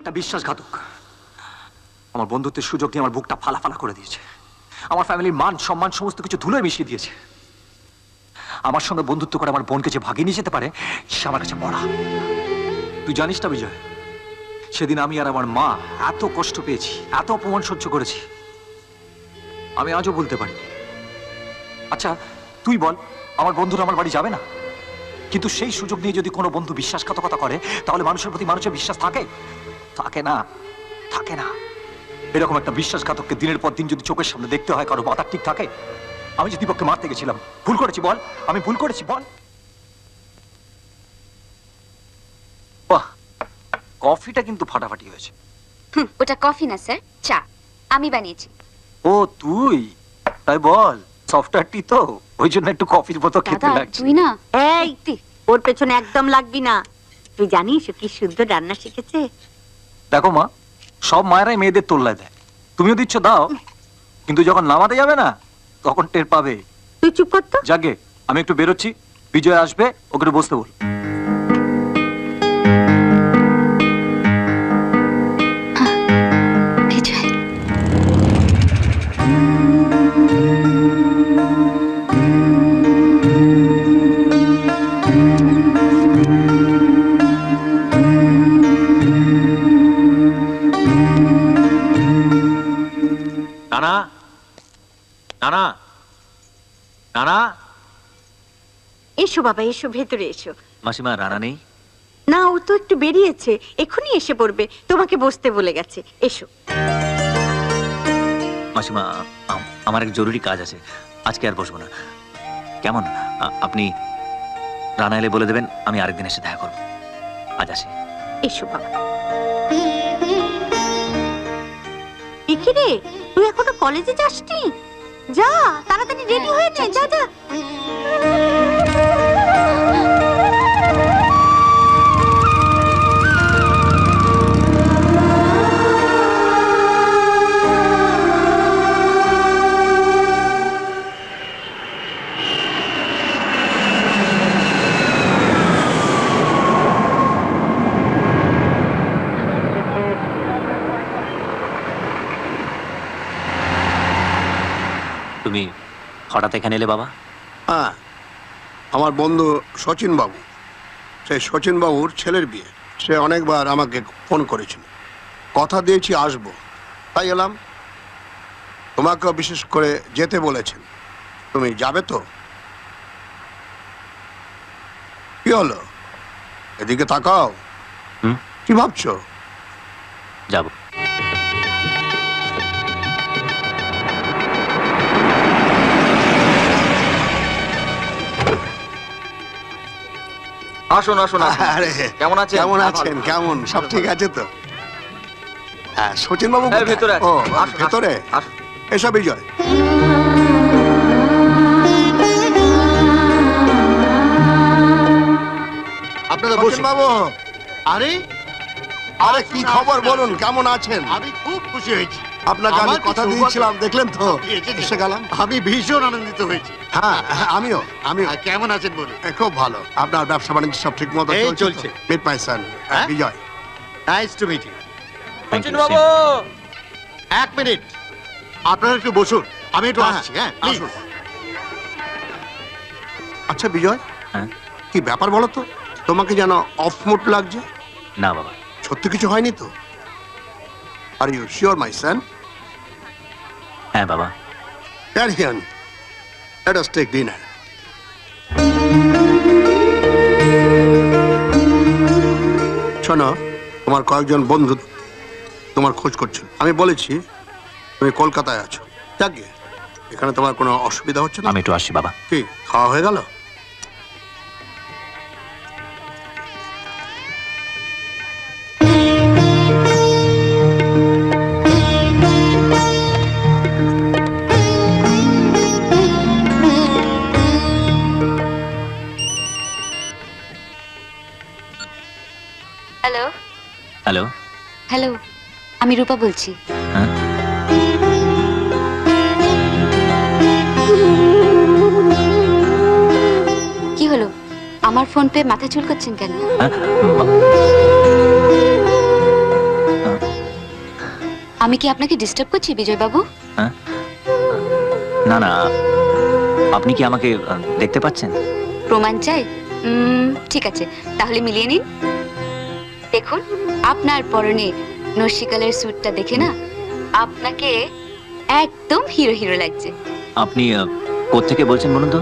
একটা বিশ্বাসঘাতক। আমার বন্ধুত্বের সুযোগ নিয়ে আমার বুকটা ফালাফালা করে দিয়েছে। আমার ফ্যামিলির মান সম্মান সমস্ত কিছু ধুলোয় মিশিয়ে দিয়েছে। আমার সঙ্গে বন্ধুত্ব করে আমার বোনকে যে ভাগিয়ে নিয়ে যেতে পারে সে আমার কাছে পড়া। তুই জানিস না বিজয়, সেদিন আমি আর আমার মা এত কষ্ট পেয়েছি, এত অপমান সহ্য করেছি, আমি আজও বলতে পারিনি। আচ্ছা তুই বল, আমার বন্ধুরা আমার বাড়ি যাবে না? কিন্তু সেই সুযোগ নিয়ে যদি কোনো বন্ধু বিশ্বাসঘাতকতা করে তাহলে মানুষের প্রতি মানুষের বিশ্বাস থাকে? থাকে না, থাকে না। এরকম একটা বিশ্বাসঘাতককে দিনের পর দিন যদি চোখের সামনে দেখতে হয়, কারো মাথা ঠিক থাকে? আমি যে দীপককে মারতে গেছিলাম, ভুল করেছি বল? আমি ভুল করেছি বল? বাহ, কফিটা কিন্তু ফাটাফাটি হয়েছে। ওটা কফি না স্যার, চা। আমি বানিয়েছি। ও তুই? তাই বল, সফটওয়্যার টি তো, ওই জন্য একটু কফির মতো খেতে দাদা লাগছে। তুই না, এই ওর পেছনে একদম লাগবি না। তুই জানিস ও কি সুন্দর রান্না শিখেছে? দেখো মা, সব মায়েরাই মেয়েদের তোল্লায় দেয়, তুমিও দিচ্ছ দাও, কিন্তু যখন নামাতে যাবে না তখন টের পাবে। তুই চুপ কর তো। যাকে আমি একটু বেরোচ্ছি, বিজয় আসবে, ওকে একটু বসতে বল। বিজয়। নানা, নানা, নানা। এসো বাবা, এসো, ভেতরে এসো। মাসিমা, রানা নেই? না, ও তো একটু বেরিয়েছে, এক্ষুনি এসে পড়বে। তোমাকে বসতে বলে গেছে, এসো। মাসিমা, আমার এক জরুরি কাজ আছে, আজকে আর বসবো না। কেমন? আপনি রানা এলে বলে দেবেন আমি আরেকদিন এসে দেখা করবো। আজ আসি। এসো বাবা। একি রে, তুই এখনো কলেজে যাসনি? যা তাড়াতাড়ি রেডি হয়ে নে, যা যা। তুমি হঠাৎ এখানে এলে বাবা? হ্যাঁ, আমার বন্ধু শচীন বাবু, সেই শচীন বাবুর ছেলের বিয়ে। সে অনেকবার আমাকে ফোন করেছিল, কথা দিয়েছি আসবো, তাই এলাম। তোমাকেও বিশেষ করে যেতে বলেছেন, তুমি যাবে তো? কি হলো, এদিকে তাকাও। কি ভাবছো? যাব। আসুন আসুন। আরে কেমন আছেন? কেমন আছেন? কেমন সব ঠিক আছে তো? হ্যাঁ, শচীন বাবু কোথায়? ভেতরে ও আসুন, ভেতরে। আসুন। এসব বিজয়। আপনারা শচীন বসুন। বাবু, আরে আরে কি খবর বলুন, কেমন আছেন? আমি খুব খুশি হয়েছি। আপনাকে আমি আমার কি কথা সৌভাগ্য। দিয়েছিলাম, দেখলেন তো, এসেছেন। এসে গেলাম। আমি ভীষণ আনন্দিত হয়েছি। হ্যাঁ হ্যাঁ, আমিও। আর কেমন আছেন বলুন? খুব ভালো। আপনার ব্যবসা বাণিজ্য সব ঠিক মতো এই চলছে? চলছে। মিট মাই সান হ্যাঁ? Vijay. Nice to meet you. Thank you, same. এক মিনিট, আপনারা একটু বসুন, আমি একটু হ্যাঁ, আসছি। হ্যাঁ প্লিজ। আসুন। আচ্ছা বিজয়, হ্যাঁ? কি ব্যাপার বলো তো, তোমাকে যেন অফ মুড লাগছে? না বাবা, সত্যি কিছু হয়নি তো? Are you sure my son? হ্যাঁ বাবা। Arian, let us take dinner. শোনো, তোমার কয়েকজন বন্ধু তোমার খোঁজ করছে। আমি বলেছি তুমি কলকাতায় আছো, যাকে এখানে তোমার কোনো অসুবিধা হচ্ছে না? আমি একটু আসছি বাবা। কি খাওয়া হয়ে গেল? হ্যালো। হ্যালো। হ্যালো, আমি রূপা বলছি। হ্যাঁ? কি হলো, আমার ফোন পেয়ে মাথা চুলকাচ্ছেন কেন? হ্যাঁ? আমি কি আপনাকে ডিস্টার্ব করছি বিজয় বাবু? হ্যাঁ, না না, আপনি কি আমাকে দেখতে পাচ্ছেন? প্রমাণ চাই? ঠিক আছে, তাহলে মিলিয়ে নিন। দেখুন, আপনার পরনে নস্যিকালের স্যুটটা দেখে না আপনাকে একদম হিরো হিরো লাগছে। আপনি কোত্থেকে বলছেন বলুন তো?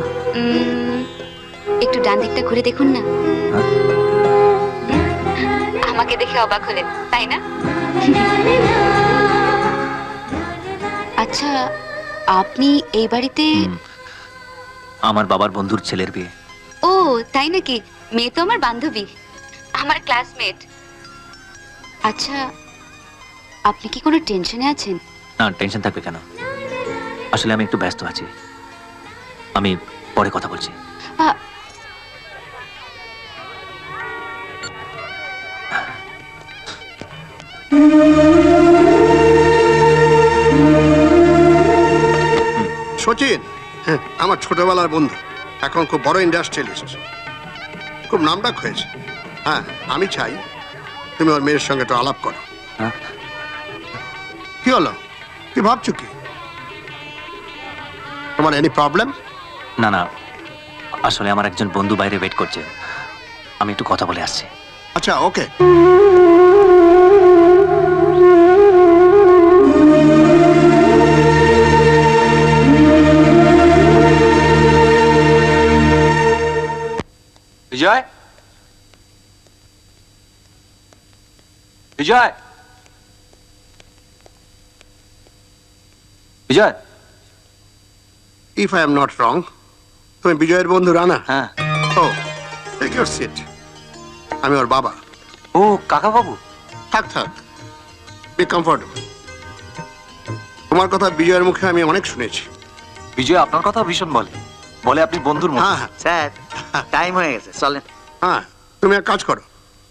একটু ডান দিকটা ঘুরে দেখুন না। হ্যাঁ? আমাকে দেখে অবাক হলেন, তাই না? আচ্ছা, আপনি এই বাড়িতে? আমার বাবার বন্ধুর ছেলের বিয়ে। ও তাই নাকি? মেয়ে তো আমার বান্ধবী, আমার ক্লাসমেট। আচ্ছা, আপনি কি কোনো টেনশনে আছেন? না, টেনশন থাকবে কেন? আসলে আমি একটু ব্যস্ত আছি, আমি পরে কথা বলছি। আ- সচিন, হ্যাঁ, আমার ছোটবেলার বন্ধু, এখন খুব বড় ইন্ডাস্ট্রিয়ালিস্ট, খুব নামডাক হয়েছে। হ্যাঁ, আমি চাই তুমি ওর মেয়ের সঙ্গে একটু আলাপ করো। হ্যাঁ? কি হলো, কি ভাবছো কি? তোমার এনি প্রবলেম? না না, আসলে আমার একজন বন্ধু বাইরে ওয়েট করছে, আমি একটু কথা বলে আসছি। আচ্ছা, okay. Vijay, Vijay, Vijay. If I am not wrong, তুমি বিজয়ের বন্ধু রানা? হ্যাঁ। ও, টেক ইউর সিট। আমি ওর বাবা। ও কাকা বাবু। থাক থাক, বি কমফোর্টেবল। তোমার কথা বিজয়ের মুখে আমি অনেক শুনেছি। বিজয় আপনার কথা ভীষণ বলে, বলে আপনি বন্ধুর মতো। হ্যাঁ হ্যাঁ স্যার, টাইম হয়ে গেছে, চলেন। হ্যাঁ, তুমি এক কাজ করো,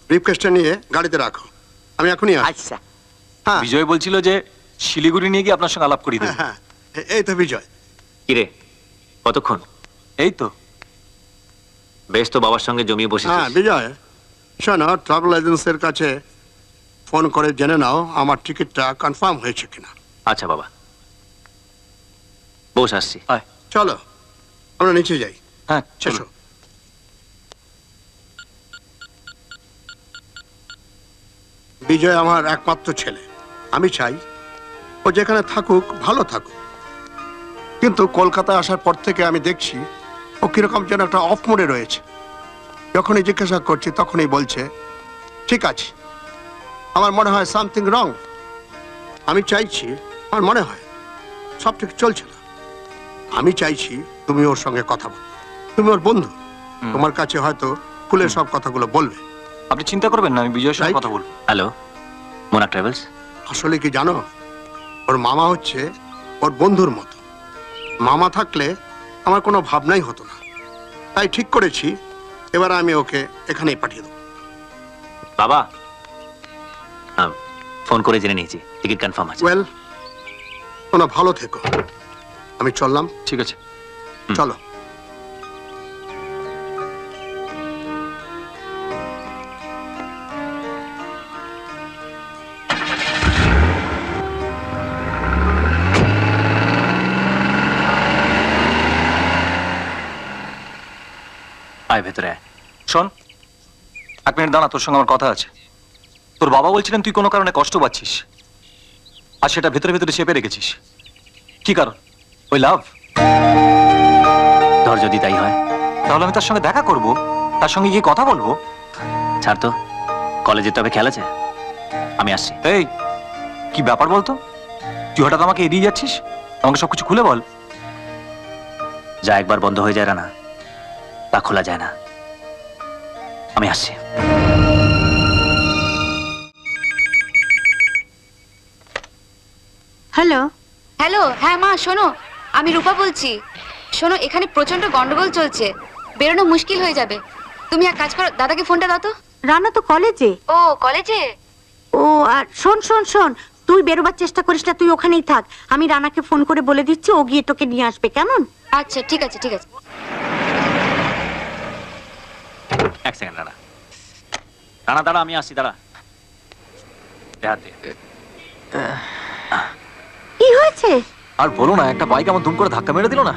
ব্রিফকেসটা নিয়ে গাড়িতে রাখো, আমি এখনই আসছি। আচ্ছা। হ্যাঁ বিজয় বলছিল যে শিলিগুড়ি নিয়ে গিয়ে আপনার সঙ্গে আলাপ করিয়ে দেবে। হ্যাঁ, এই তো বিজয়। কিরে, কতক্ষণ? এই তো। বেশ, তো বাবার সঙ্গে জমিয়ে হ্যাঁ বসেছিস। বিজয়, শোনো, ট্রাভেল এজেন্সির কাছে ফোন করে জেনে নাও আমার টিকিটটা কনফার্ম হয়েছে কিনা। আচ্ছা বাবা, বস, আসছি। চলো আমরা নিচে যাই। হ্যাঁ চলো। এসো। বিজয় আমার একমাত্র ছেলে, আমি চাই ও যেখানে থাকুক ভালো থাকুক, কিন্তু কলকাতায় আসার পর থেকে আমি দেখছি ও কিরকম যেন একটা অফ মোডে রয়েছে। যখনই জিজ্ঞাসা করছি তখনই বলছে ঠিক আছে। আমার মনে হয় সামথিং রং। আমি চাইছি, আমার মনে হয় সব ঠিক চলছে না। আমি চাইছি তুমি ওর সঙ্গে কথা বলো, তুমি ওর বন্ধু, তোমার কাছে হয়তো খুলে সব কথাগুলো বলবে। আপনি চিন্তা করবেন না, আমি বিজয়ের সঙ্গে Right? কথা বলবো। Hello, Mona travels. আসলে কি জানো, ওর মামা হচ্ছে ওর বন্ধুর মতো। মামা থাকলে আমার কোনো ভাবনাই হতো না, তাই ঠিক করেছি এবার আমি ওকে এখানেই পাঠিয়ে দেবো। বাবা, ফোন করে জেনে নিয়েছি, টিকিট কনফার্ম আছে। ওয়েল, তোমরা ভালো থেকো, আমি চললাম। ঠিক আছে। চলো। আয় ভেতরে আয়। শোন, এক মিনিট দাঁড়া, তোর সঙ্গে আমার কথা আছে। তোর বাবা বলছিলেন তুই কোনো কারণে কষ্ট পাচ্ছিস, আর সেটা ভেতরে ভেতরে চেপে রেখেছিস। কি কারণ? ওই লাভ? ধর, যদি তাই হয় তাহলে আমি তার সঙ্গে দেখা করব, তার সঙ্গে গিয়ে কথা বলবো। ছাড় তো, কলেজে তবে খেয়াল আছে, আমি আসছি। এই কি ব্যাপার বলতো, তুই হঠাৎ আমাকে এড়িয়ে যাচ্ছিস? আমাকে সবকিছু খুলে বল। যা একবার বন্ধ হয়ে যায় না, তা খোলা যায় না। আমি আসছি। হ্যালো। হ্যালো, হ্যাঁ মা শোনো, আমি রূপা বলছি। শোনো, এখানে প্রচন্ড গন্ডগোল চলছে, বেরোনো মুশকিল হয়ে যাবে। তুমি এক কাজ করো, দাদাকে ফোনটা দাও তো। রানা তো কলেজে। ও কলেজে? ও, আর শোন শোন শোন, তুই বেরোবার চেষ্টা করিস না, তুই ওখানেই থাক। আমি রানাকে ফোন করে বলে দিচ্ছি, ও গিয়ে তোকে নিয়ে আসবে, কেমন? আচ্ছা ঠিক আছে ঠিক আছে। এক সেকেন্ড, দাঁড়া দাঁড়া দাঁড়া, আমি আসছি, দাঁড়া। দে হাত দে। হয়েছে? আর বলো না, একটা বাইক আমার দুম করে ধাক্কা মেরে দিল না।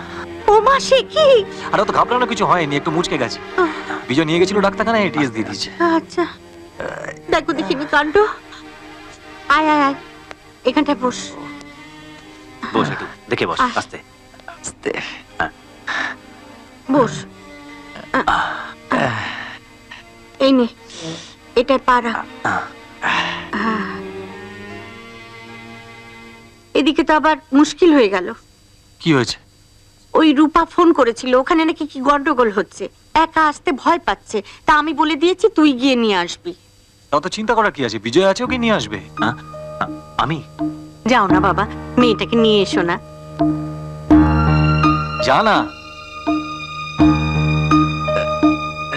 ও মা, সে কি? আর তো ঘাবড়ানো কিছু হয়নি, একটু মুচকে গেছে। বিজয় নিয়ে গেছিল ডাক্তারখানায়, এটিএস দিয়ে দিয়েছে। আচ্ছা, দেখো দেখিনি কাণ্ড। আয় আয় আয়, এখানটায় বস। বস একটু, দেখে বস আহ। আস্তে। আস্তে। বস। এই নে, এটাই পারা। এদিকে তো আবার মুশকিল হয়ে গেল। কি হয়েছে? ওই রূপা ফোন করেছিল, ওখানে নাকি কি গন্ডগোল হচ্ছে, একা আসতে ভয় পাচ্ছে। তা আমি বলে দিয়েছি তুই গিয়ে নিয়ে আসবি। তাও তো চিন্তা করার কি আছে, বিজয় আছে, ওকে নিয়ে আসবে। হ্যাঁ? আমি যাও না বাবা, মেয়েটাকে নিয়ে এসো না। যা না।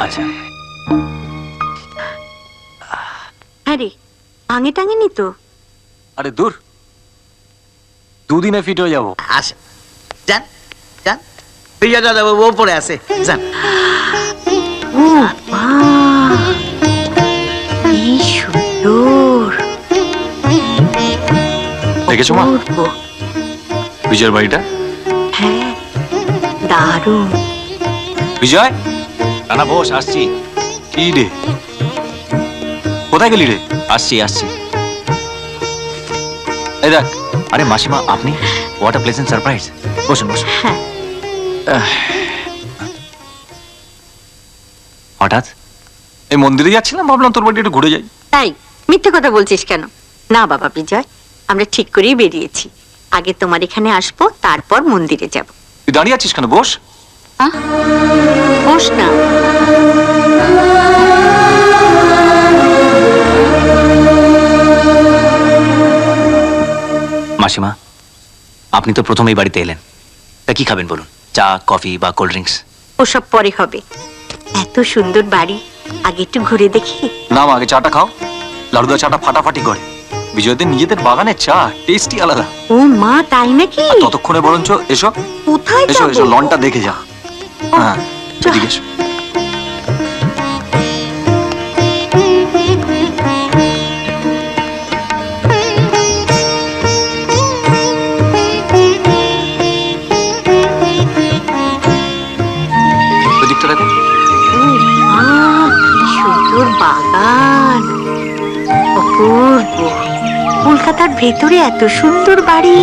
আচ্ছা, হ্যাঁ রে, ভাঙে টাঙেনি তো? আরে দূর, দুদিনে ফিট হয়ে যাবো। আসেন, যান যান। বিজয় দাদা ও পড়ে আছে, যান। ও বাহ, কি সুন্দর। দেখেছো মা অপূর্ব। বিজয়ের বাড়িটা? হ্যাঁ, দারুণ। বিজয়, রানা বস, আসছি কি রে, কোথায় গেলি রে? আসছি আসছি। এই দেখ। আরে মাসিমা, আপনি? What a pleasant surprise. বসুন বসুন। হ্যাঁ, হঠাৎ? এই মন্দিরে যাচ্ছিলাম, ভাবলাম তোর বাড়ি একটু ঘুরে যাই। তাই মিথ্যে কথা বলছিস কেন? না বাবা বিজয়, আমরা ঠিক করেই বেরিয়েছি। আগে তোমার এখানে আসবো, তারপর মন্দিরে যাব। তুই দাঁড়িয়ে আছিস কেন, বস। বস না। মাসিমা, আপনি তো প্রথমেই বাড়িতে এলেন, তা কি খাবেন বলুন? চা, কফি বা কোল্ড ড্রিঙ্কস? ওসব পরে হবে। এত সুন্দর বাড়ি, আগে একটু ঘুরে দেখি। না মা, আগে চাটা খাও। লাড়ুদা চাটা ফাটাফাটি করে। বিজয়দের নিজেদের বাগানের চা টেস্টি আলাদা। ও মা, তাই নাকি? ততক্ষণে বরঞ্চ এসো, কোথায় এসো যাবো? এসো, লনটা দেখে যা। হ্যাঁ, এদিকে এসো। ওদিকটা দেখো। মা, কি সুন্দর বাগান, অপূর্ব। কলকাতার ভেতরে এত সুন্দর বাড়ি।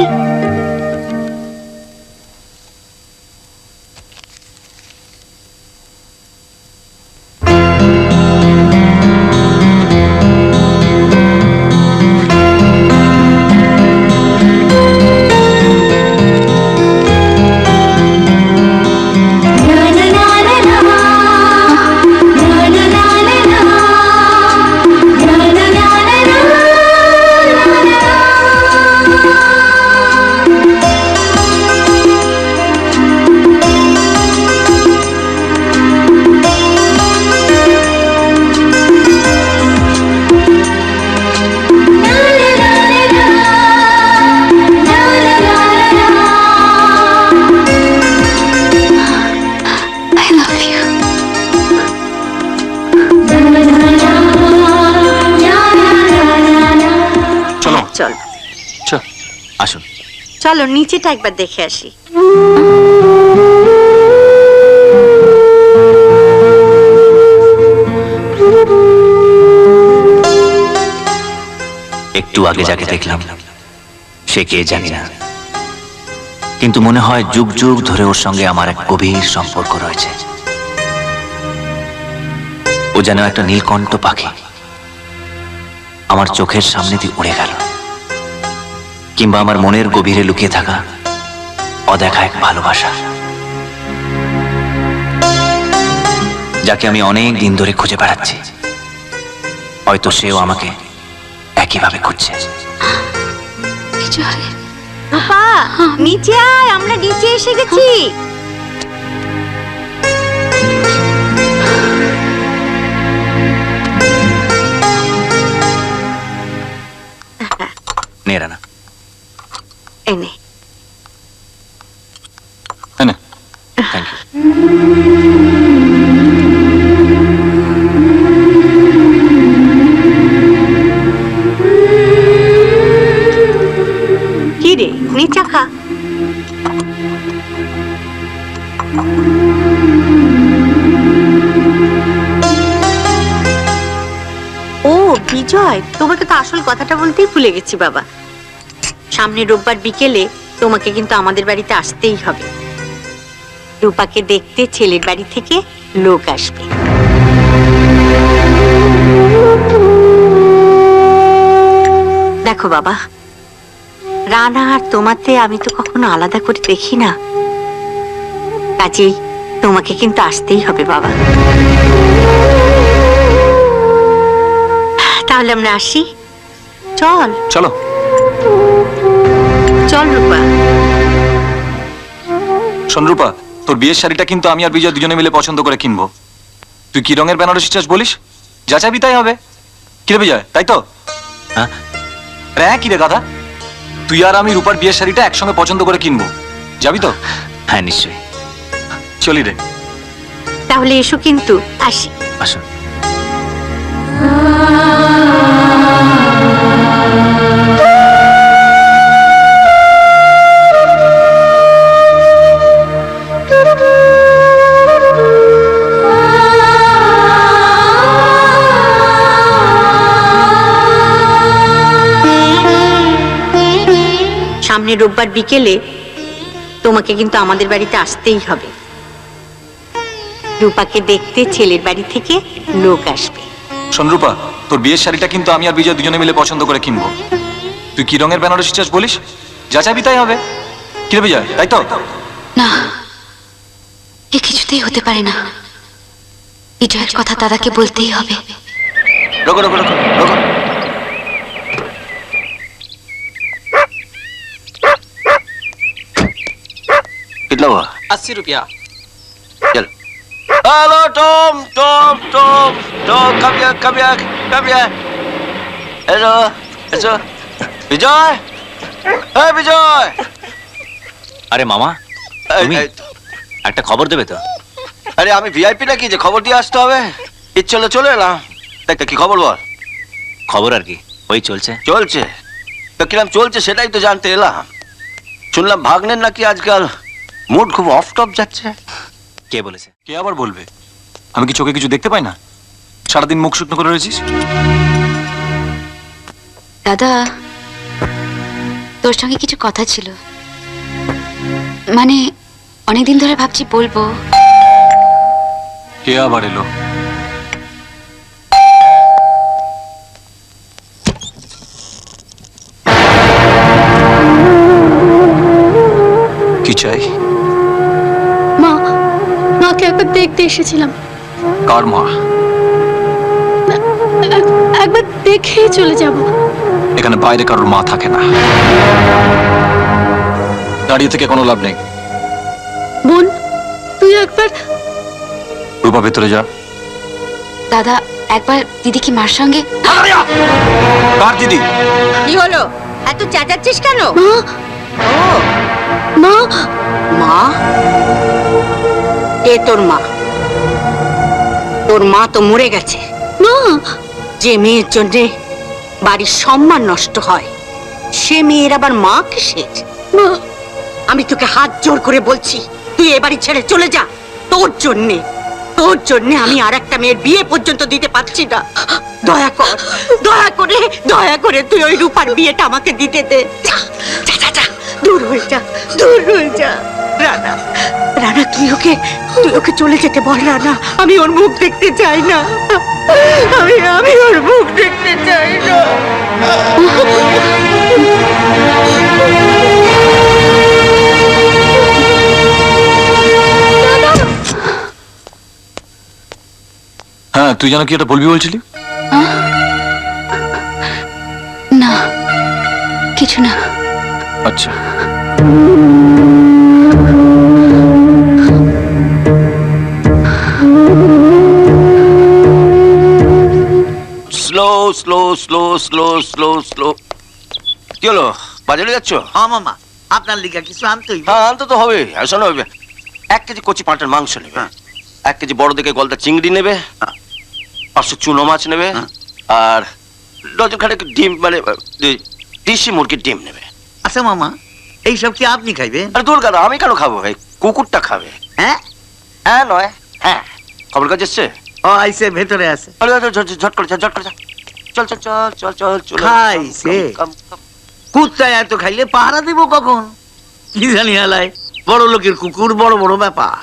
চল চল। আসুন। চলো, নিচেটা একবার দেখে আসি। একটু আগে যাকে দেখলাম সে কে জানি না, কিন্তু মনে হয় যুগ যুগ ধরে ওর সঙ্গে আমার এক গভীর সম্পর্ক রয়েছে। ও যেন একটা নীলকণ্ঠ পাখি, আমার চোখের সামনে দিয়ে উড়ে গেল, কিংবা আমার মনের গভীরে লুকিয়ে থাকা অদেখা এক ভালোবাসা, যাকে আমি অনেক দিন ধরে খুঁজে বেড়াচ্ছি। হয়তো সেও আমাকে একইভাবে খুঁজছে। বিজয়, রূপা, নিচে আয়, আমরা নিচে এসে গেছি। নে রানা। এনে থ্যাংক ইউ। কি রে, নিচা খা। হয়, তোমাকে তো আসল কথাটা বলতেই ভুলে গেছি বাবা। সামনে রোববার বিকেলে তোমাকে কিন্তু আমাদের বাড়িতে আসতেই হবে। রূপাকে দেখতে ছেলের বাড়ি থেকে লোক আসবে। দেখো বাবা, রানা আর তোমাতে আমি তো কখনো আলাদা করে দেখি না, কাজেই তোমাকে কিন্তু আসতেই হবে বাবা। তাহলে আমরা আসি। চল চলো। চল রূপা। শোন রূপা, তোর বিয়ের শাড়িটা কিন্তু আমি আর বিজয় দুজনে মিলে পছন্দ করে কিনবো। তুই কি রঙের বেনারসি চাস বলিস, যা চাবি তাই হবে। কি রে বিজয়, তাই তো? হ্যাঁ হ্যাঁ কি রে গাধা, তুই আর আমি রূপার বিয়ের শাড়িটা একসঙ্গে পছন্দ করে কিনবো, যাবি তো? হ্যাঁ নিশ্চয়ই, চলি রে। তাহলে এসো কিন্তু, আসি। আসো। সামনে রোববার বিকেলে তোমাকে কিন্তু আমাদের বাড়িতে আসতেই হবে। রূপাকে দেখতে ছেলের বাড়ি থেকে লোক আসবে। শোন রূপা, তোর বিয়ের শাড়িটা কিন্তু আমি আর বিজয় দুজনে মিলে পছন্দ করে কিনবো। তুই কি রঙের বেনারসি চাস বলিস, যা চাবি তাই হবে। কি রে বিজয়, তাই তো? না, এ কিছুতেই হতে পারে না। বিজয়ের কথা দাদাকে বলতেই হবে। রোকো রোকো রোকো রোকো। कितना हुआ? 80 रुपया। चल। Hello Tom Tom Tom Tom come here hello hello Vijay, ए विजय। আরে মামা, তুমি একটা খবর দেবে তো? আরে আমি ভিআইপি নাকি যে খবর দিয়ে আসতে হবে? চলে চলে এলাম। দেখ কি খবর বল। খবর আর কি, ওই চলছে। চলছে তো কিরম চলছে সেটাই তো জানতে এলাম। শুনলাম ভাগ্নের নাকি আজকাল মুড খুব অফ টপ যাচ্ছে। কে বলেছে? কে আবার বলবে? আমি কি চোখে কিছু দেখতে পাই না? সারাদিন মুখ শুকনো করে রয়েছিস। দাদা, তোর সঙ্গে কিছু কথা ছিল, মানে অনেকদিন ধরে ভাবছি বলবো। কে আবার এলো? কি চাই? মাকে একবার দেখতে এসেছিলাম, কার মা? একবার দেখেই চলে যাব। এখানে বাইরে কারোর মা থাকে না। দাঁড়িয়ে থেকে কোনো লাভ নেই। বোন, তুই একবার। রূপা ভেতরে যা। দাদা, একবার দিদি কি মার সঙ্গে? কার দিদি? কি হলো, এত চেঁচাচ্ছিস কেন? মা, মা? কে তোর মা? তোর মা তো মরে গেছে। মা, যে মেয়ের জন্যে বাড়ির সম্মান নষ্ট হয়, সে মেয়ের আবার মা কিসের? মা, আমি তোকে হাত জোর করে বলছি, তুই এ বাড়ি ছেড়ে চলে যা। তোর জন্যে আমি আর একটা মেয়ের বিয়ে পর্যন্ত দিতে পারছি না। দয়া করে তুই ওই রূপার বিয়েটা আমাকে দিতে দে। যা যা যা যা, দূর হয়ে যা। রানা, তুই ওকে চলে যেতে বল। রানা, আমি ওর মুখ দেখতে চাই না। আমি ওর মুখ দেখতে চাই না। হ্যাঁ, তুই যেন কি এটা বলবি বলছিলি? না, কিছু না। আচ্ছা। Slow slow slow slow slow slow. কি হলো, বাজারে যাচ্ছ? হ্যাঁ মামা, আপনার লিগা কিছু আনতেই। হ্যাঁ আনতে তো হবে। শোনো, 1 কেজি কচি পাঁটার মাংস নেবে, 1 কেজি বড় দেখে গলদা চিংড়ি নেবে, 500 চুনো মাছ নেবে, আর ডজন খানেক ডিম, মানে দেশি মুরগির ডিম নেবে। আচ্ছা মামা, এইসব কি আপনি খাইবেন? আরে দূর কারো, আমি কেন খাবো? ভাই কুকুরটা খাবে। হ্যাঁ হ্যাঁ নয় হ্যাঁ। খবর কাজ এসছে? ও আইসে, ভেতরে আছে। ঝট করে যা, ঝট করে যা। চল চল চল চল চল চল খাইছে। কুত্তায় এত খাইলে পাহারা দেব কখন? কি জানি হালায়, বড় লোকের কুকুর, বড় বড় ব্যাপার।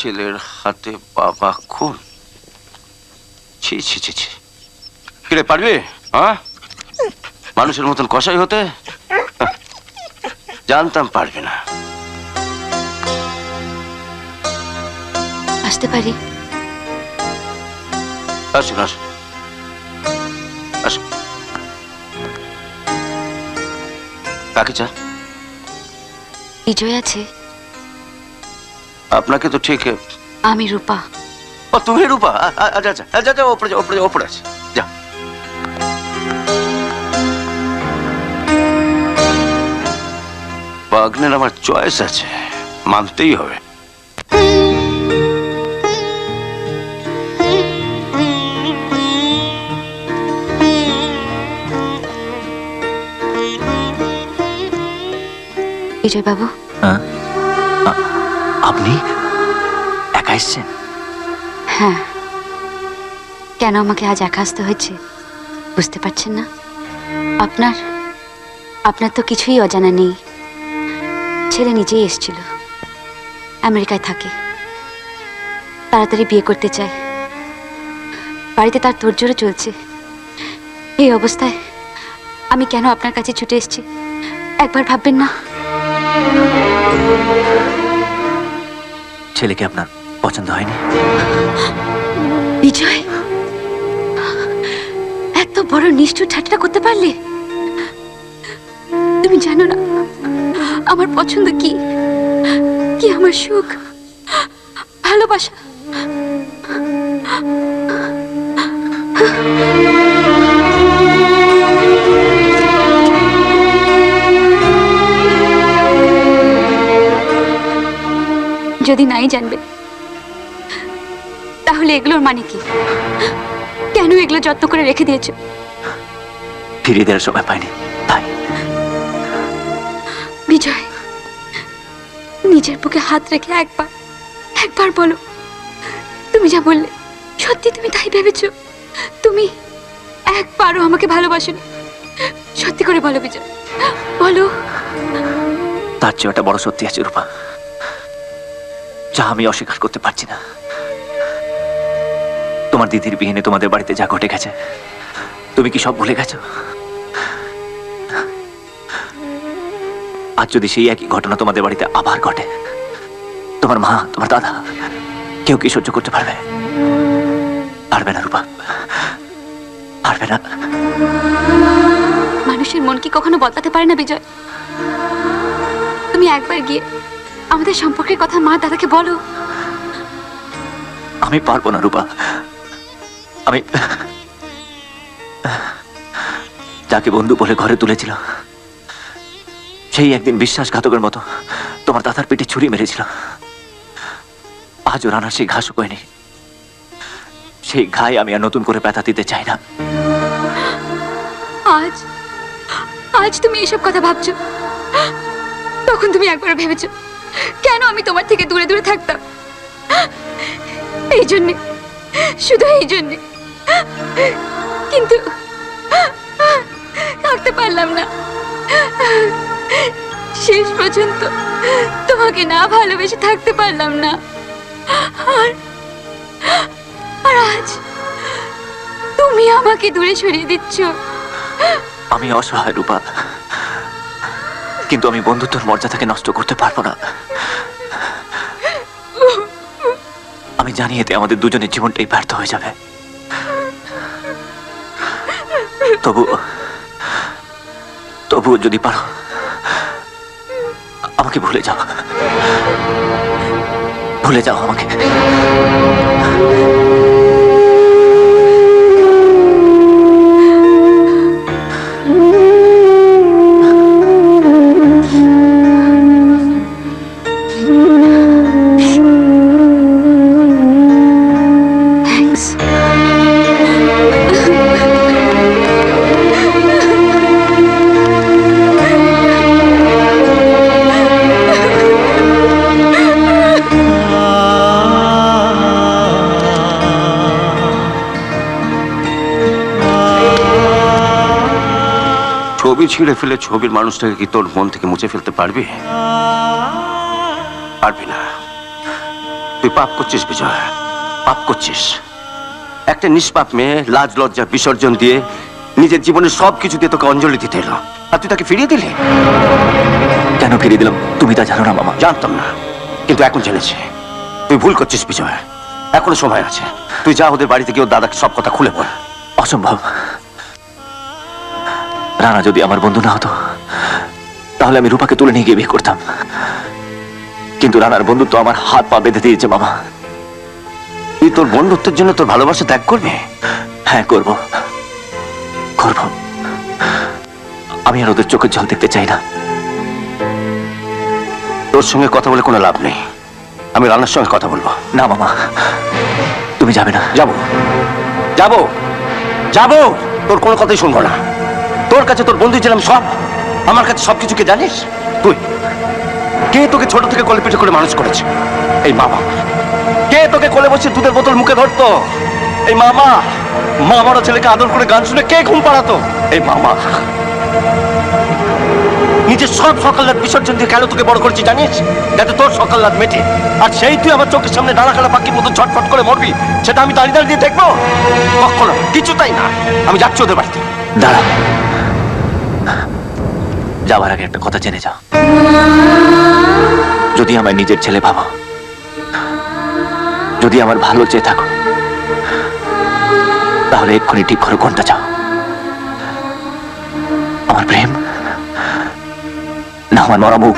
ছেলের হাতে বাবা খুন। ছি ছি ছি ছি। কিরে পারবি? হ্যাঁ, মানুষের মতন কষাই হতে? জানতাম পারবি না। আসতে পারি? আসুন আসুন আসুন। কাকে চান? বিজয় আছে? আপনাকে তো ঠিক। আমি রূপা। ও তুমি রূপা? আচ্ছা আচ্ছা আচ্ছা আচ্ছা, ওপরে যা, ওপরে যা, ওপরে আছে, যা। বাগনের আমার চয়েস আছে, মানতেই হবে। বিজয় বাবু, হ্যাঁ? আপনি একা এসছেন? হ্যাঁ, কেন আমাকে আজ একা আসতে হয়েছে বুঝতে পারছেন না? আপনার আপনার তো কিছুই অজানা নেই। ছেলে নিজেই এসেছিল, আমেরিকায় থাকে, তাড়াতাড়ি বিয়ে করতে চায়, বাড়িতে তার তোড়জোড়ও চলছে। এই অবস্থায় আমি কেন আপনার কাছে ছুটে এসেছি একবার ভাববেন না? ছেলেকে আপনার পছন্দ হয়নি? বিজয়, এত বড় নিষ্ঠুর ঠাট্টা করতে পারলে? তুমি জানো না আমার পছন্দ কি, কি আমার সুখ, ভালোবাসা। যদি নাই জানবে তাহলে এগুলোর মানে কি? কেন এগুলো যত্ন করে রেখে দিয়েছো? ফিরিয়ে দেওয়ার সময় পাইনি তাই। বিজয়, নিজের বুকে হাত রেখে একবার একবার বলো, তুমি যা বললে সত্যি তুমি তাই ভেবেছো? তুমি একবারও আমাকে ভালোবাসোনি? সত্যি করে বলো বিজয়, বলো। তার চেয়ে একটা বড় সত্যি আছে রূপা, যা আমি অস্বীকার করতে পারছি না। তোমার দিদির বিহিনে তোমাদের বাড়িতে যা ঘটে গেছে, তুমি কি সব ভুলে গেছো? আজ যদি সেই একই ঘটনা তোমাদের বাড়িতে আবার ঘটে, তোমার মা, তোমার দাদা, কেউ কি সহ্য করতে পারবে? পারবে না রূপা, পারবে না। মানুষের মন কি কখনো বদলাতে পারে না বিজয়? তুমি একবার গিয়ে আমাদের সম্পর্কের কথা মা দাদাকে বলো। আমি পারবো না রূপা। আমি যাকে বন্ধু বলে ঘরে তুলেছিল, সেই একদিন বিশ্বাসঘাতকের মতো তোমার দাদার পেটে ছুরি মেরেছিল। আজও রানার সেই ঘাসও কয়নি। সেই ঘায়ে আমি আর নতুন করে ব্যথা দিতে চাই না। আজ আজ তুমি এসব কথা ভাবছো? তখন তুমি একবার ভেবেছো কেন আমি তোমার থেকে দূরে দূরে থাকতাম? এই জন্যে, শুধু এই জন্যে। কিন্তু থাকতে পারলাম না। শেষ পর্যন্ত তোমাকে না ভালোবেসে থাকতে পারলাম না। আর আর আজ তুমি আমাকে দূরে সরিয়ে দিচ্ছ। আমি অসহায় রূপা, কিন্তু আমি বন্ধুত্বের মর্যাদাকে নষ্ট করতে পারবো না। আমি জানি এতে আমাদের দুজনের জীবনটাই ব্যর্থ হয়ে যাবে। তবু যদি পারো আমাকে ভুলে যাও, ভুলে যাও আমাকে। ছবি ছিঁড়ে ফেলে ছবির মানুষটাকে কি তোর মন থেকে মুছে ফেলতে পারবি? পারবি না। তুই পাপ করছিস বিজয়, পাপ করছিস। একটা নিষ্পাপ মেয়ে লাজ লজ্জা বিসর্জন দিয়ে নিজের জীবনের সবকিছু দিয়ে তোকে অঞ্জলি দিতে এলো, আর তুই তাকে ফিরিয়ে দিলি। কেন ফিরিয়ে দিলাম তুমি তা জানো না মামা। জানতাম না, কিন্তু এখন জেনেছি। তুই ভুল করছিস বিজয়, এখনো সময় আছে। তুই যা ওদের বাড়িতে গিয়ে ওর দাদাকে সব কথা খুলে বল। অসম্ভব। রানা যদি আমার বন্ধু না হতো তাহলে আমি রূপাকে তুলে নিয়ে গিয়ে বিয়ে করতাম, কিন্তু রানার বন্ধুত্ব আমার হাত পা বেঁধে দিয়েছে মামা। তুই তোর বন্ধুত্বের জন্য তোর ভালোবাসা ত্যাগ করবি? হ্যাঁ করব, করব। আমি আর ওদের চোখের জল দেখতে চাই না। তোর সঙ্গে কথা বলে কোনো লাভ নেই, আমি রানার সঙ্গে কথা বলবো। না মামা, তুমি যাবে না। যাবো, যাবো, যাবো। তোর কোনো কথাই শুনবো না। তোর কাছে তোর বন্ধু ছিলাম সব, আমার কাছে সবকিছুকে জানিস তুই। কে তোকে ছোট থেকে কোলে পিঠে করে মানুষ করেছে? এই মামা। কে তোকে কোলে বসে দুধের বোতল মুখে ধরতো? এই মামা। মা বড় ছেলেকে আদর করে গান শুনে কে ঘুম পাড়াতো? এই মামা। নিজের সব সকাল রাত বিসর্জন দিয়ে কেন তোকে বড় করেছি জানিস? যাতে তোর সকাল রাত মেটে, আর সেই তুই আমার চোখের সামনে ডানা কাটা পাখির মতো ঝটফট করে মরবি, সেটা আমি দাঁড়িয়ে দাঁড়িয়ে দেখবো? কখনো, কিছুটাই না। আমি যাচ্ছি ওদের বাড়িতে। দাঁড়া, যাওয়ার আগে একটা কথা জেনে যাও। যদি আমার নিজের ছেলে ভাবো, যদি আমার ভালো চেয়ে থাকো, তাহলে এক্ষুনি ঠিক করে কোনটা চাও? আমার প্রেম না আমার মরা মুখ?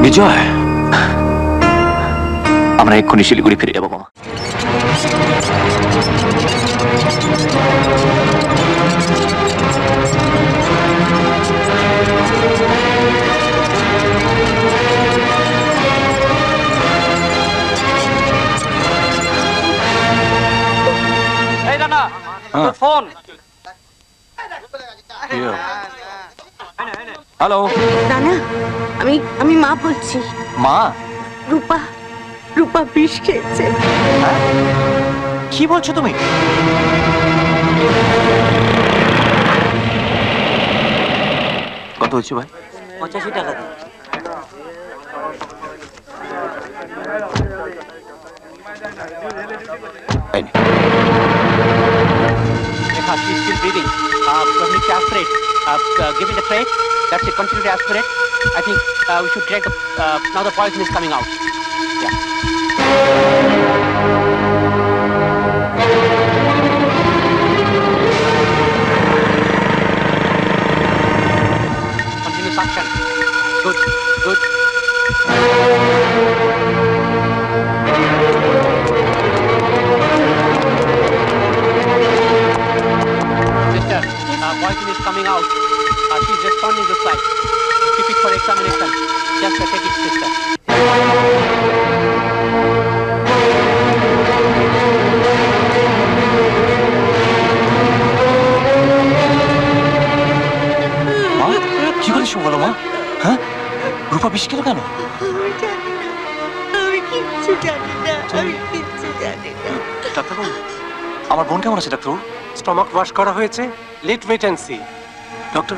বিজয়, আমরা এক্ষুনি শিলিগুড়ি ফিরে যাবো মামা। ফোন। হ্যালো রানা, আমি মা বলছি। মা? রূপা বিষ খেয়েছে। কি বলছো তুমি? কত হয়েছে ভাই? 85 টাকা দিন। এই নে। She's still breathing. We need to aspirate. Give me the tray. That's it. Continue to aspirate. I think we should drag the. Now the poison is coming out. Yeah. Continue suction. Good. Good. Sister, poison is coming out. She's responding this side. Keep it for examination. Just take it, sister. মা, কি করেছো বলো মা? হ্যাঁ, রূপা বিষ খেলো কেন? আমি কিচ্ছু জানি না, আমি কিচ্ছু জানি না। ডাক্তারবাবু, আমার বোন কেমন আছে ডাক্তারবাবু? স্টমাক ওয়াশ করা হয়েছে। Let wait and see. Doctor,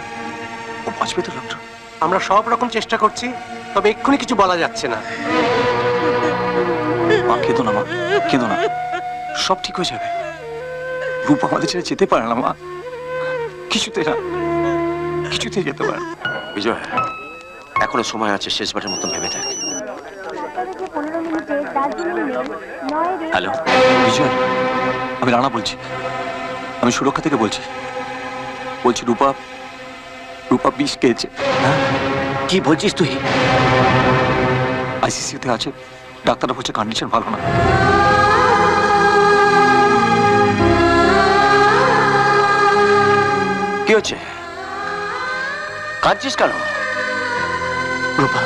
ও বাঁচবে তো ডক্টর? আমরা সব রকম চেষ্টা করছি, তবে এক্ষুনি কিছু বলা যাচ্ছে না। মা কেঁদো না, মা কেঁদো না, সব ঠিক হয়ে যাবে। রূপা আমাদের ছেড়ে যেতে পারে না মা, কিছুতে না, কিছুতে যেতে পারে না। বিজয়, এখনো সময় আছে, শেষবারের মতন ভেবে দেখ। হ্যালো বিজয়, আমি রানা বলছি। আমি সুরক্ষা থেকে বলছি। রূপা বিষ খেয়েছে। হ্যাঁ, কি বলছিস তুই? আইসিসিউতে আছে, ডাক্তাররা বলছে কন্ডিশন ভালো না। কি হচ্ছে? কাঁদছিস কেন? রূপা,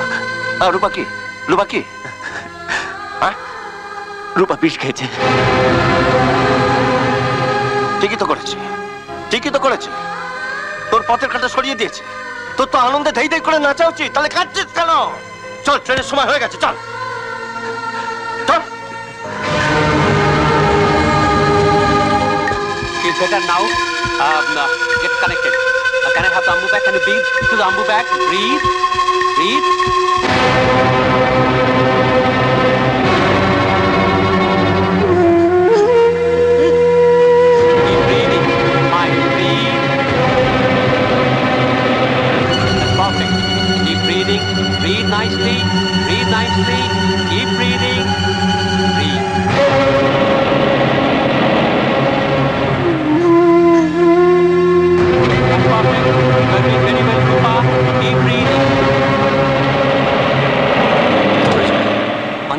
রূপা কি? রূপা কি? রূপা বিষ খেয়েছে। ঠিকই তো করেছে, ঠিকই তো করেছে। তোর পথের কাঁটা সরিয়ে দিয়েছে। তোর তো আনন্দে ধেই ধেই করে নাচা উচিত, তাহলে কাঁদছিস কেন? চল, ট্রেনের সময় হয়ে গেছে, চল চল। She's better now. Get connected. Can I have the ambu bag? Can you breathe to the ambu bag? Breathe. Breathe. Keep breathing. Fine. Breathe. That's perfect. Keep breathing. Breathe nicely. Breathe nicely. Keep breathing. Breathe. That's perfect. You're doing very well, Rupa. Keep breathing.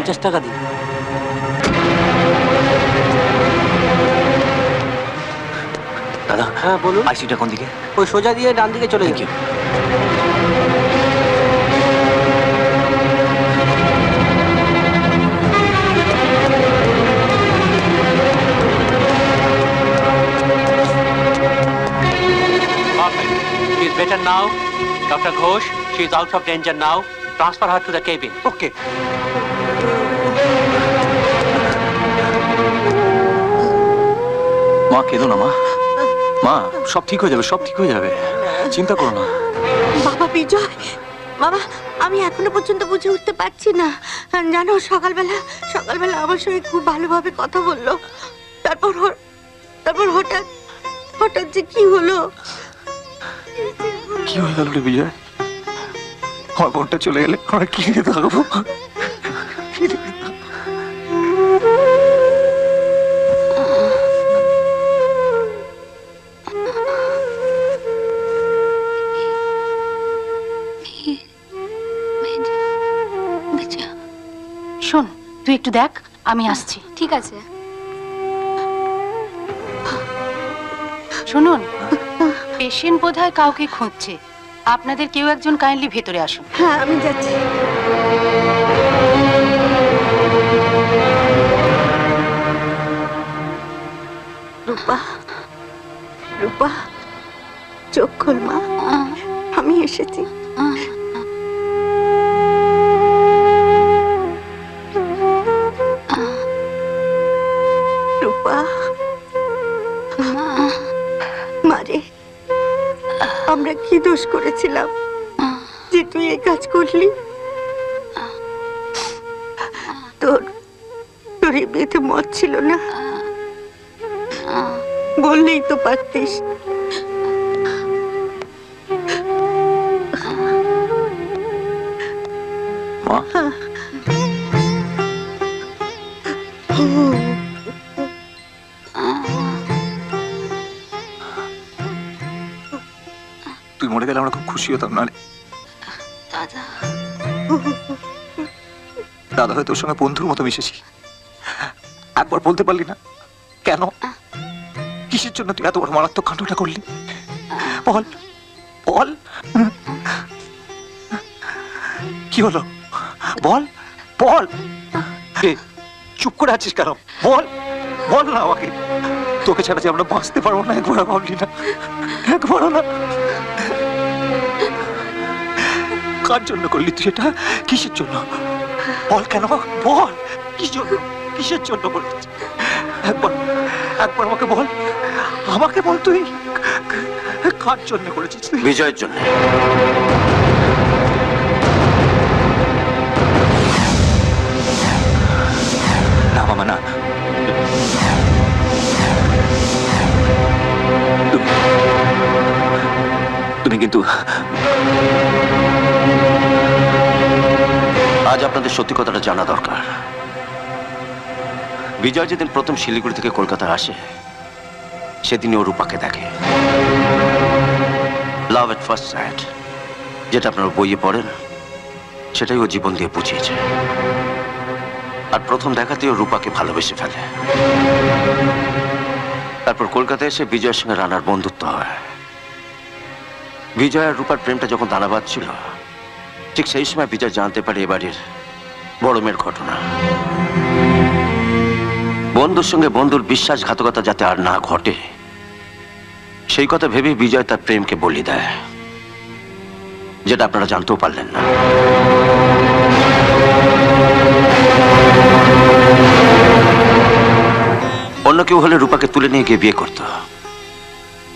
50 টাকা দিন। দাদা, হ্যাঁ বলুন। আইসিটা কোন দিকে? ওই সোজা দিয়ে ডান দিকে চলে Thank যান। you. Perfect. She is better now. Dr. Ghosh, she is out of danger now. Transfer her to the cabin. ওকে। মা কেঁদো না মা। মা সব ঠিক হয়ে যাবে, সব ঠিক হয়ে যাবে, চিন্তা করো না। বাবা বিজয়, বাবা আমি এখনো পর্যন্ত বুঝে উঠতে পারছি না। জানো সকালবেলা আমার সঙ্গে খুব ভালোভাবে কথা বললো, তারপর হঠাৎ হঠাৎ যে কি হলো। কি হয়ে গেল রে বিজয়? আমার বোনটা চলে গেলে আমরা কি নিয়ে থাকবো? শোন, তুই একটু দেখ, আমি আসছি। ঠিক আছে। শুনুন, পেশেন্ট বোধহয় কাউকে খুঁজছে। আপনাদের কেউ একজন কাইন্ডলি ভেতরে আসুন। হ্যাঁ আমি যাচ্ছি। রূপা, রূপা চোখ খোল মা, আমি এসেছি। রূপা, মারে আমরা কি দোষ করেছিলাম যে তুই এই কাজ করলি? তোর এই বিয়েতে মত ছিল না, বললেই তো পারতিস। মা তুই মরে গেলে আমরা খুব খুশি হতাম না রে। দাদা, দাদা হয়ে তোর সঙ্গে বন্ধুর মতো মিশেছি, একবার বলতে পারলি না কেন? কিসের জন্য তুই এত বড় মারাত্মক কাণ্ডটা করলি? বল বল, কি হলো? বল বল, কে চুপ করে আছিস কেন? বল বল না আমাকে। তোকে ছাড়া যে আমরা বাঁচতে পারবো না একবার ভাবলি না? একবারও না। কার জন্য করলি তুই এটা? কিসের জন্য? বল কেন, বল কিসের জন্য করছিস? একবার আমাকে বল, আমাকে বল তুই কার জন্য করেছিস? বিজয়ের জন্য। না মামা না, তুমি কিন্তু আজ আপনাদের সত্যি কথাটা জানা দরকার। বিজয় যেদিন প্রথম শিলিগুড়ি থেকে কলকাতা আসে, সেদিনই ও রূপাকে দেখে। লাভ এট ফার্স্ট সাইট, যেটা আপনারা বইয়ে পড়েন, সেটাই ও জীবন দিয়ে বুঝিয়েছে। আর প্রথম দেখাতেই ও রূপাকে ভালোবেসে ফেলে। তারপর কলকাতায় এসে বিজয়ের সঙ্গে রানার বন্ধুত্ব হয়। বিজয় আর রূপার প্রেমটা যখন দানা বাঁধছিল, ঠিক সেই সময় বিজয় জানতে পারে এবারের বড় মেয়ের ঘটনা। বন্ধুর সঙ্গে বন্ধুর বিশ্বাসঘাতকতা যাতে আর না ঘটে, সেই কথা ভেবে বিজয় তার প্রেমকে বলি দেয়, যেটা আপনারা জানতেও পারলেন না। অন্য কেউ হলে রূপাকে তুলে নিয়ে গিয়ে বিয়ে করত,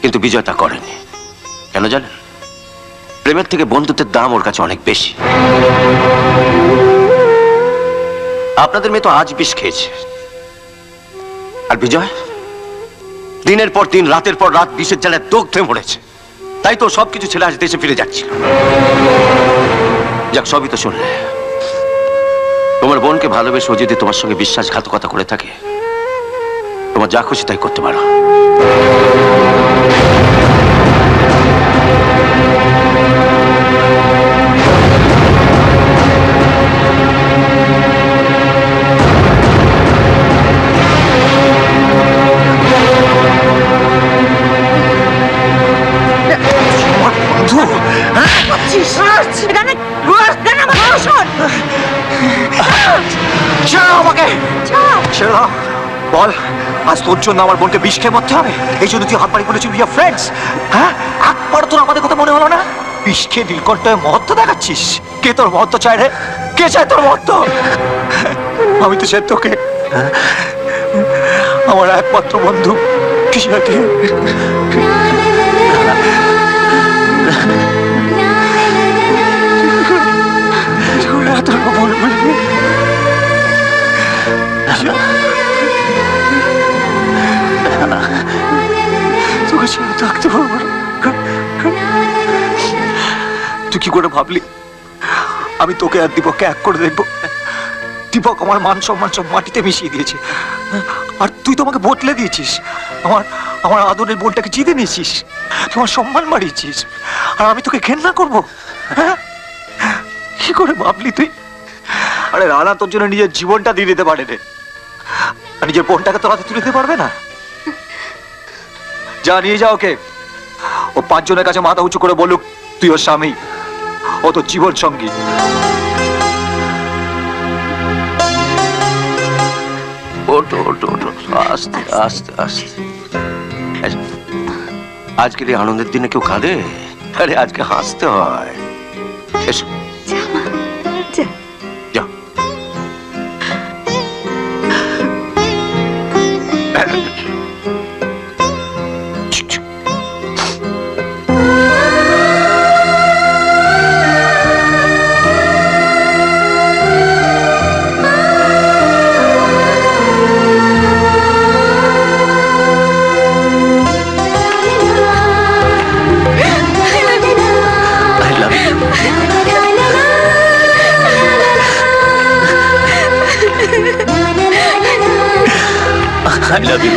কিন্তু বিজয় তা করেনি। কেন জানেন? প্রেমের থেকে বন্ধুত্বের দাম ওর কাছে অনেক বেশি। আপনাদের মেয়ে তো আজ বিষ খেয়েছে, আর বিজয় দিনের পর দিন, রাতের পর রাত বিষের জ্বালায় দগ্ধে মরেছে। তাই তো সবকিছু ছেলে আজ দেশে ফিরে যাচ্ছিল। যাক, সবই তো শুনলে। তোমার বোনকে ভালোবেসে ও যদি তোমার সঙ্গে বিশ্বাসঘাতকতা করে থাকে, তোমার যা খুশি তাই করতে পারো। বল, আজ তোর জন্য আমার বোনকে বিষ খেয়ে মরতে হবে? এই জন্য তুই হাত বাড়ি বলেছিস উই আর ফ্রেন্ডস? হ্যাঁ, একবার তোর আমাদের কথা মনে হলো না? বিষ খেয়ে নীলকণ্ঠে মহত্ব দেখাচ্ছিস? কে তোর মহত্ব চায় রে? কে চায় তোর মহত্ব? আমি তো চাই তোকে, আমার একমাত্র বন্ধু কিশোরকে। তোকে ছেড়ে থাকতে পারবো না। তুই কি করে ভাবলি আমি তোকে আর দীপককে এক করে দেখবো? দীপক আমার মান সম্মান সব মাটিতে মিশিয়ে দিয়েছে, আর তুই তোমাকে বদলে দিয়েছিস। আমার আদরের বোনটাকে জিতে নিয়েছিস, তোমার সম্মান বাড়িয়েছিস, আর আমি তোকে ঘেন্না করবো? হ্যাঁ, কি করে ভাবলি তুই? আরে রানা তোর জন্য নিজের জীবনটা দিয়ে দিতে পারে রে, আর নিজের বোনটাকে তোর হাতে তুলে দিতে পারবে না? যা, নিয়ে যা ওকে। ও 5 জনের কাছে মাথা উঁচু করে বলুক তুই ওর স্বামী, ও তো জীবন সঙ্গী। ওটো ওটো ওটো, আস্তে আস্তে আস্তে। আজকের এই আনন্দের দিনে কেউ কাঁদে? আরে আজকে হাসতে হয়। এসো, যাও। I love you.